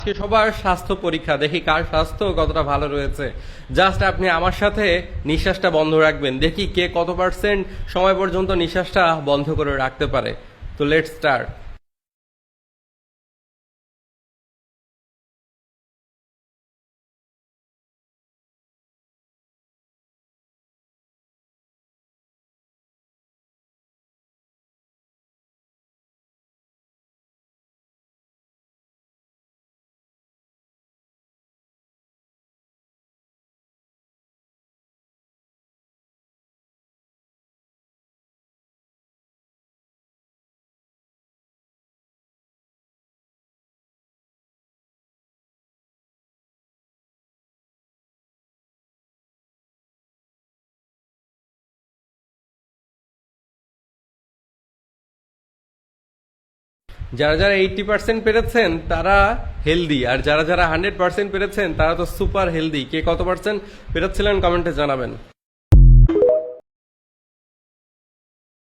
আজকে সবার স্বাস্থ্য পরীক্ষা, দেখি কার স্বাস্থ্য কতটা ভালো রয়েছে। জাস্ট আপনি আমার সাথে নিঃশ্বাসটা বন্ধ রাখবেন, দেখি কে কত পার্সেন্ট সময় পর্যন্ত নিঃশ্বাসটা বন্ধ করে রাখতে পারে। তো লেটস স্টার্ট। যারা যারা 80% পেরেছেন তারা হেলদি, আর যারা যারা 100% পেরেছেন তারা তো সুপার হেলদি। কে কত পার্সেন্ট পেরেছিলেন কমেন্টে জানাবেন।